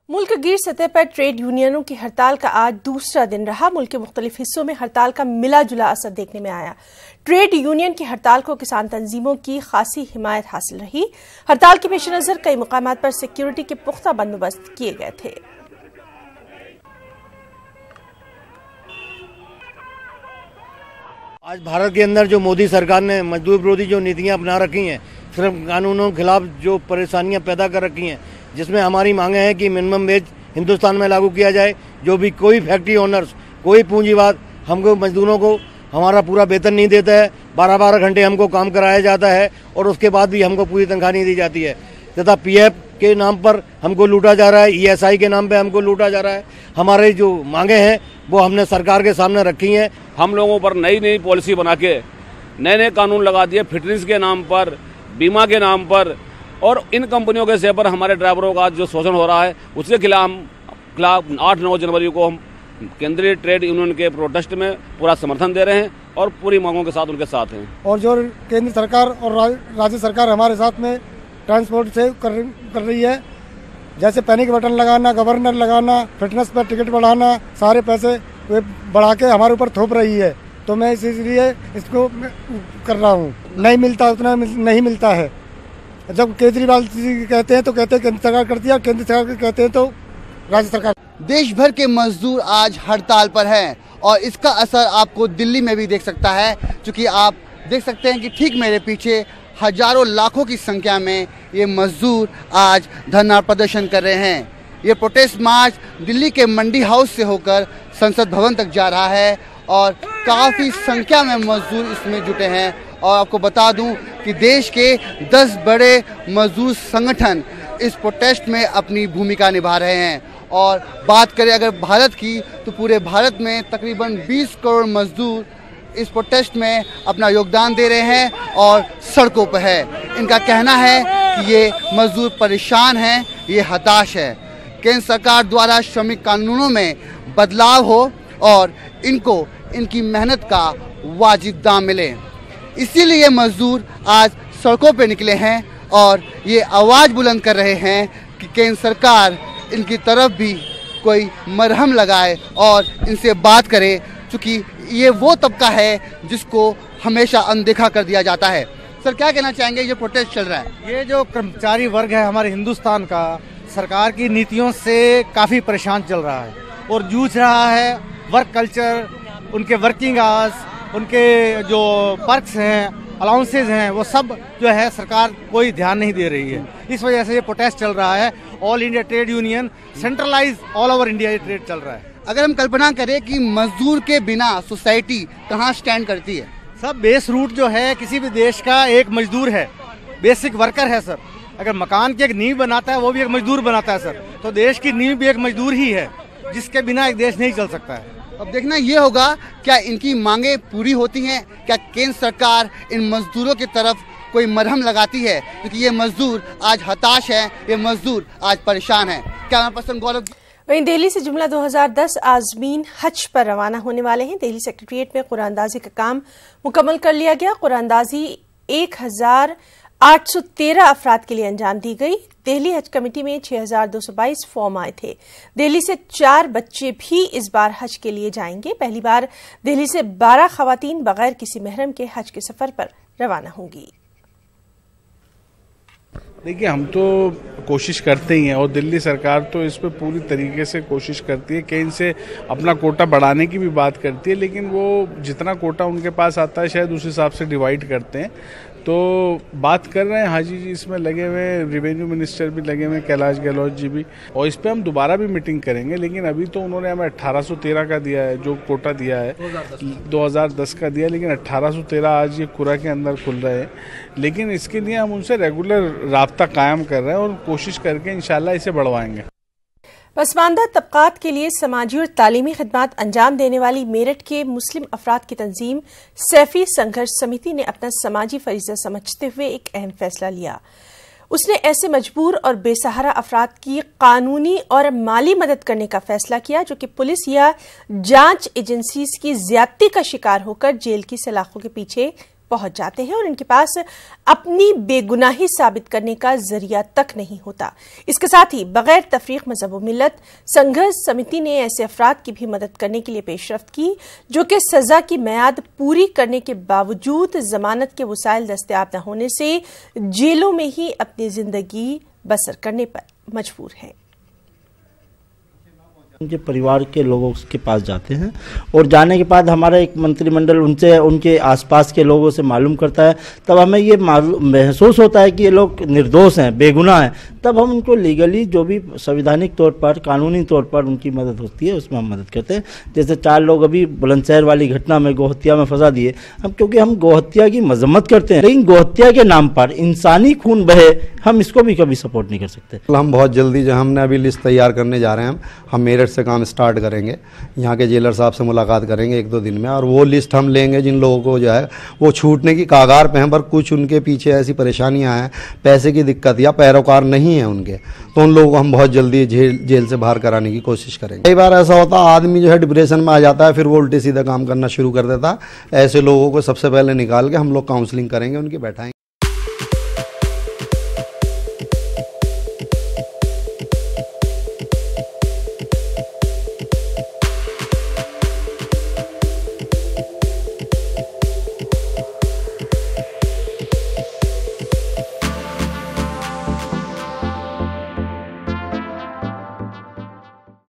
मुल्क गिर सतह पर ट्रेड यूनियनों की हड़ताल का आज दूसरा दिन रहा। मुल्क के मुख्तलिफ हिस्सों में हड़ताल का मिला जुला असर देखने में आया। ट्रेड यूनियन की हड़ताल को किसान तंजीमों की खासी हिमायत हासिल रही। हड़ताल के पेश नजर कई मुकामात पर सिक्योरिटी के पुख्ता बंदोबस्त किए गए थे। आज भारत के अंदर जो मोदी सरकार ने मजदूर विरोधी जो नीतियां अपना रखी हैं, सिर्फ कानूनों के खिलाफ जो परेशानियां पैदा कर रखी हैं, जिसमें हमारी मांगे हैं कि मिनिमम वेज हिंदुस्तान में लागू किया जाए। जो भी कोई फैक्ट्री ओनर्स, कोई पूंजीवाद हमको मजदूरों को हमारा पूरा वेतन नहीं देता है। 12-12 घंटे हमको काम कराया जाता है और उसके बाद भी हमको पूरी तनख्वाह नहीं दी जाती है तथा पीएफ के नाम पर हमको लूटा जा रहा है, ईएसआई के नाम पे हमको लूटा जा रहा है। हमारे जो मांगे हैं वो हमने सरकार के सामने रखी हैं। हम लोगों पर नई नई पॉलिसी बना के नए कानून लगा दिए, फिटनेस के नाम पर, बीमा के नाम पर, और इन कंपनियों के से पर हमारे ड्राइवरों का जो शोषण हो रहा है उसके खिलाफ 8-9 जनवरी को हम केंद्रीय ट्रेड यूनियन के प्रोटेस्ट में पूरा समर्थन दे रहे हैं और पूरी मांगों के साथ उनके साथ हैं। और जो केंद्र सरकार और राज्य सरकार हमारे साथ में ट्रांसपोर्ट से कर रही है, जैसे पैनिक बटन लगाना, गवर्नर लगाना, फिटनेस पर टिकट बढ़ाना, सारे पैसे वे बढ़ा के हमारे ऊपर थोप रही है। तो मैं इसलिए इसको कर रहा हूँ। नहीं मिलता, उतना नहीं मिलता है। जब केजरीवाल जी कहते हैं तो कहते हैं केंद्र सरकार करती है, केंद्र सरकार कहते हैं तो राज्य सरकार। देश भर के मजदूर आज हड़ताल पर हैं और इसका असर आपको दिल्ली में भी देख सकता है, क्योंकि आप देख सकते हैं कि ठीक मेरे पीछे हजारों लाखों की संख्या में ये मजदूर आज धरना प्रदर्शन कर रहे हैं। ये प्रोटेस्ट मार्च दिल्ली के मंडी हाउस से होकर संसद भवन तक जा रहा है और काफ़ी संख्या में मजदूर इसमें जुटे हैं। और आपको बता दूं कि देश के 10 बड़े मजदूर संगठन इस प्रोटेस्ट में अपनी भूमिका निभा रहे हैं। और बात करें अगर भारत की, तो पूरे भारत में तकरीबन 20 करोड़ मजदूर इस प्रोटेस्ट में अपना योगदान दे रहे हैं और सड़कों पर है। इनका कहना है कि ये मजदूर परेशान हैं, ये हताश है। केंद्र सरकार द्वारा श्रमिक कानूनों में बदलाव हो और इनको इनकी मेहनत का वाजिब दाम मिले। इसीलिए मजदूर आज सड़कों पर निकले हैं और ये आवाज़ बुलंद कर रहे हैं कि केंद्र सरकार इनकी तरफ भी कोई मरहम लगाए और इनसे बात करे, क्योंकि ये वो तबका है जिसको हमेशा अनदेखा कर दिया जाता है। सर, क्या कहना चाहेंगे? ये प्रोटेस्ट चल रहा है, ये जो कर्मचारी वर्ग है हमारे हिंदुस्तान का, सरकार की नीतियों से काफ़ी परेशान चल रहा है और जूझ रहा है। वर्क कल्चर, उनके वर्किंग आवर्स, उनके जो पर्क्स हैं, अलाउंसेज हैं, वो सब जो है सरकार कोई ध्यान नहीं दे रही है। इस वजह से ये प्रोटेस्ट चल रहा है। All India trade union centralise all over India ये ट्रेड चल रहा है। अगर हम कल्पना करें कि मजदूर के बिना सोसाइटी कहाँ स्टैंड करती है? सब बेस रूट जो है किसी भी देश का एक मजदूर है, बेसिक वर्कर है सर। अगर मकान की एक नींव बनाता है वो भी एक मजदूर बनाता है सर, तो देश की नींव भी एक मजदूर ही है, जिसके बिना एक देश नहीं चल सकता है। अब देखना ये होगा क्या इनकी मांगे पूरी होती हैं, क्या केंद्र सरकार इन मजदूरों की तरफ कोई मरहम लगाती है, क्योंकि ये मजदूर आज हताश है, ये मजदूर आज परेशान है। कैमरा पर्सन गौरव। वहीं दिल्ली से जुमला 2010 आजमीन हज पर रवाना होने वाले हैं। दिल्ली सेक्रेटरीट में कुरानदाजी का काम मुकम्मल कर लिया गया। कुरानदाजी 1813 अफराद के लिए अंजाम दी गई। दिल्ली हज कमेटी में 6222 फॉर्म आए थे। दिल्ली से 4 बच्चे भी इस बार हज के लिए जाएंगे। पहली बार दिल्ली से 12 खवातीन बगैर किसी महरम के हज के सफर पर रवाना होंगी। देखिए, हम तो कोशिश करते ही हैं और दिल्ली सरकार तो इस पे पूरी तरीके से कोशिश करती है कि इनसे अपना कोटा बढ़ाने की भी बात करती है, लेकिन वो जितना कोटा उनके पास आता है शायद उस हिसाब से डिवाइड करते हैं। तो बात कर रहे हैं हाजी जी इसमें लगे हुए, रेवेन्यू मिनिस्टर भी लगे हुए, कैलाश गहलोत जी भी, और इस पे हम दोबारा भी मीटिंग करेंगे। लेकिन अभी तो उन्होंने हमें 1813 का दिया है, जो कोटा दिया है 2010 का दिया, लेकिन 1813 आज ये कुरा के अंदर खुल रहे हैं। लेकिन इसके लिए हम उनसे रेगुलर राब्ता कायम कर रहे हैं और कोशिश करके इंशाल्लाह इसे बढ़वाएंगे। पसमानदा तबकात के लिए समाजी और तालीमी खिदमात अंजाम देने वाली मेरठ के मुस्लिम अफराद की तंजीम सैफी संघर्ष समिति ने अपना समाजी फरीजा समझते हुए एक अहम फैसला लिया। उसने ऐसे मजबूर और बेसहारा अफराद की कानूनी और माली मदद करने का फैसला किया जो कि पुलिस या जांच एजेंसीज की ज्यादती का शिकार होकर जेल की सलाखों के पीछे पहुंच जाते हैं और इनके पास अपनी बेगुनाही साबित करने का जरिया तक नहीं होता। इसके साथ ही बगैर तफरीक मजहब व मिल्लत संघर्ष समिति ने ऐसे अफराद की भी मदद करने के लिए पेशरफ्त की जो कि सजा की मियाद पूरी करने के बावजूद जमानत के वसाइल दस्तयाब न होने से जेलों में ही अपनी जिंदगी बसर करने पर मजबूर हैं। उनके परिवार के लोगों के पास जाते हैं और जाने के बाद हमारा एक मंत्रिमंडल उनसे उनके आसपास के लोगों से मालूम करता है, तब हमें ये महसूस होता है कि ये लोग निर्दोष हैं, बेगुनाह हैं, तब हम उनको लीगली जो भी संवैधानिक तौर पर कानूनी तौर पर उनकी मदद होती है उसमें हम मदद करते हैं। जैसे 4 लोग अभी बुलंदशहर वाली घटना में गोहत्या में फंसा दिए, हम क्योंकि हम गोहत्या की मजम्मत करते हैं, लेकिन गोहत्या के नाम पर इंसानी खून बहे हम इसको भी कभी सपोर्ट नहीं कर सकते। हम बहुत जल्दी जो हमने अभी लिस्ट तैयार करने जा रहे हैं, हम मेरठ से काम स्टार्ट करेंगे, यहाँ के जेलर साहब से मुलाकात करेंगे 1-2 दिन में और वो लिस्ट हम लेंगे जिन लोगों को जो है वो छूटने की कागार पे हैं, पर कुछ उनके पीछे ऐसी परेशानियां हैं, पैसे की दिक्कत या पैरोकार नहीं है उनके, तो उन लोगों को हम बहुत जल्दी जेल से बाहर कराने की कोशिश करेंगे। कई बार ऐसा होता है आदमी जो है डिप्रेशन में आ जाता है, फिर वो उल्टे सीधा काम करना शुरू कर देता है। ऐसे लोगों को सबसे पहले निकाल के हम लोग काउंसलिंग करेंगे, उनकी बैठाएंगे।